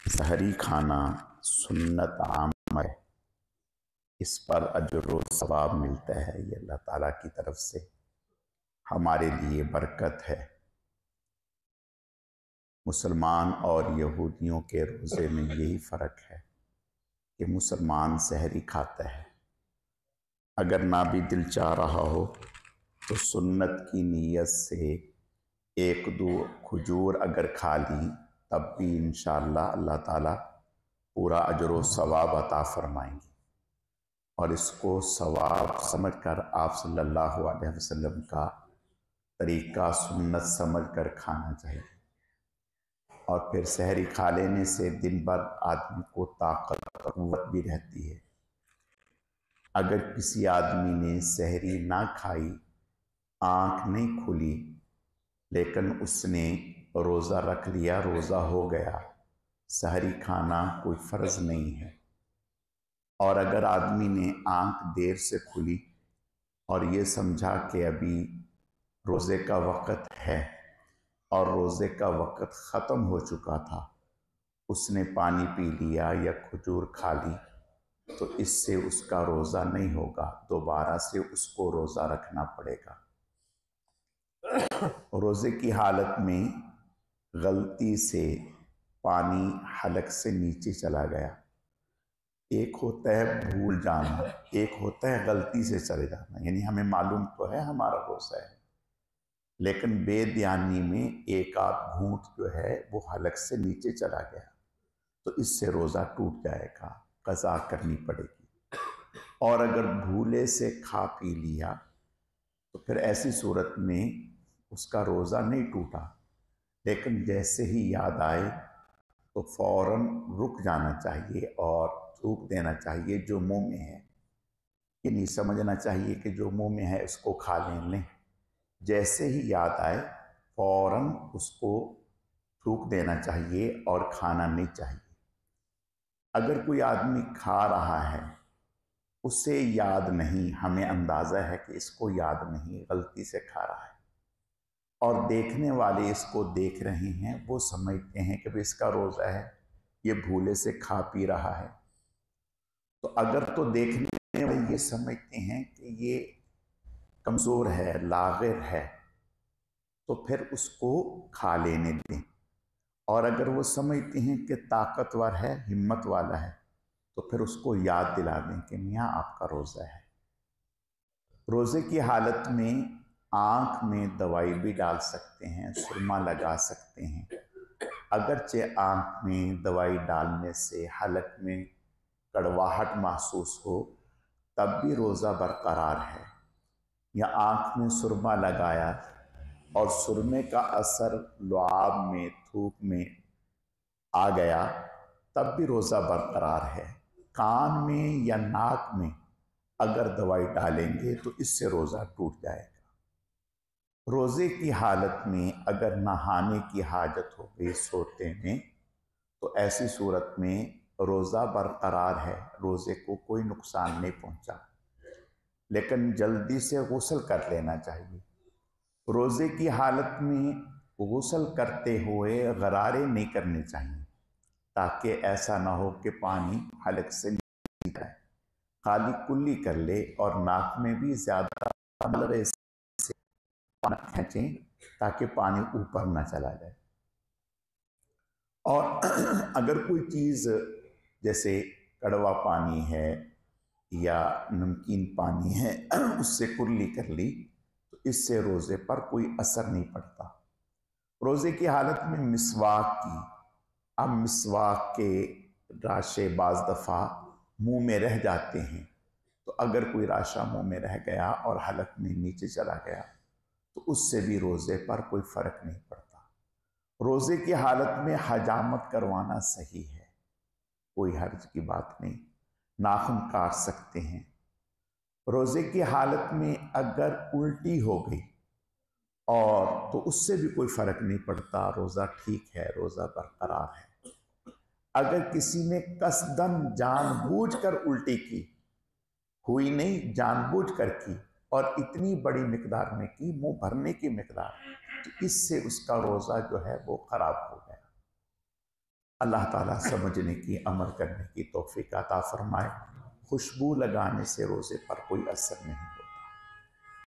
सहरी खाना सुन्नत आम है, इस पर अजर व सवाब मिलता है। ये अल्लाह ताला की तरफ से हमारे लिए बरकत है। मुसलमान और यहूदियों के रोज़े में यही फ़र्क है कि मुसलमान सहरी खाता है, अगर ना भी दिल चाह रहा हो तो सुन्नत की नीयत से एक दो खजूर अगर खा ली तब भी इंशाअल्लाह अल्लाह ताला पूरा अजर व सवाब अता फरमाएंगे। और इसको सवाब समझकर आप सल्लल्लाहु अलैहि वसल्लम का तरीका सुन्नत समझकर खाना चाहिए। और फिर सहरी खा लेने से दिन भर आदमी को ताकत और कुव्वत भी रहती है। अगर किसी आदमी ने सहरी ना खाई, आँख नहीं खुली, लेकिन उसने रोज़ा रख लिया, रोज़ा हो गया, सहरी खाना कोई फ़र्ज़ नहीं है। और अगर आदमी ने आँख देर से खुली और ये समझा कि अभी रोज़े का वक़्त है और रोज़े का वक़्त ख़त्म हो चुका था, उसने पानी पी लिया या खजूर खा ली, तो इससे उसका रोज़ा नहीं होगा, दोबारा से उसको रोज़ा रखना पड़ेगा। रोज़े की हालत में गलती से पानी हलक से नीचे चला गया, एक होता है भूल जाना, एक होता है गलती से चले जाना। यानी हमें मालूम तो है हमारा रोज़ा है, लेकिन बेध्यानी में एक आध घूंट जो है वो हलक से नीचे चला गया, तो इससे रोज़ा टूट जाएगा, क़ज़ा करनी पड़ेगी। और अगर भूले से खा पी लिया तो फिर ऐसी सूरत में उसका रोज़ा नहीं टूटा, लेकिन जैसे ही याद आए तो फ़ौरन रुक जाना चाहिए और थूक देना चाहिए जो मुंह में है। ये नहीं समझना चाहिए कि जो मुंह में है उसको खा लें। जैसे ही याद आए फ़ौरन उसको थूक देना चाहिए और खाना नहीं चाहिए। अगर कोई आदमी खा रहा है, उसे याद नहीं, हमें अंदाज़ा है कि इसको याद नहीं, गलती से खा रहा है, और देखने वाले इसको देख रहे हैं, वो समझते हैं कि भाई इसका रोज़ा है, ये भूले से खा पी रहा है, तो अगर तो देखने वाले ये समझते हैं कि ये कमज़ोर है, लाग़िर है, तो फिर उसको खा लेने दें। और अगर वो समझते हैं कि ताकतवर है, हिम्मत वाला है, तो फिर उसको याद दिला दें कि मियाँ आपका रोज़ा है। रोज़े की हालत में आँख में दवाई भी डाल सकते हैं, सुरमा लगा सकते हैं। अगरचे आँख में दवाई डालने से हलक में कड़वाहट महसूस हो, तब भी रोज़ा बरकरार है। या आँख में सुरमा लगाया और सुरमे का असर लुआब में, थूक में आ गया, तब भी रोज़ा बरकरार है। कान में या नाक में अगर दवाई डालेंगे तो इससे रोज़ा टूट जाएगा। रोज़े की हालत में अगर नहाने की हाजत हो गई सोते में, तो ऐसी सूरत में रोज़ा बरकरार है, रोज़े को कोई नुकसान नहीं पहुंचा, लेकिन जल्दी से गुस्ल कर लेना चाहिए। रोज़े की हालत में गुस्ल करते हुए गरारे नहीं करने चाहिए, ताकि ऐसा ना हो कि पानी हलक से नीचे जाए। खाली कुल्ली कर ले और नाक में भी ज़्यादा से पानी खींचें ताकि पानी ऊपर ना चला जाए। और अगर कोई चीज़ जैसे कड़वा पानी है या नमकीन पानी है उससे कुल्ली कर ली, तो इससे रोज़े पर कोई असर नहीं पड़ता। रोज़े की हालत में मिसवाक की, अब मिसवाक के राशे बाज़ दफ़ा मुंह में रह जाते हैं, तो अगर कोई राशा मुंह में रह गया और हलक में नीचे चला गया तो उससे भी रोज़े पर कोई फ़र्क नहीं पड़ता। रोज़े की हालत में हजामत करवाना सही है, कोई हर्ज की बात नहीं, नाखून काट सकते हैं। रोज़े की हालत में अगर उल्टी हो गई और तो उससे भी कोई फ़र्क नहीं पड़ता, रोज़ा ठीक है, रोज़ा बरकरार है। अगर किसी ने कसदन जानबूझकर उल्टी की, हुई नहीं, जानबूझकर की, और इतनी बड़ी मिकदार में की, मुंह भरने की मिकदार, तो इससे उसका रोज़ा जो है वो ख़राब हो गया। अल्लाह ताला समझने की, अमल करने की तौफीक अता फरमाए। खुशबू लगाने से रोज़े पर कोई असर नहीं।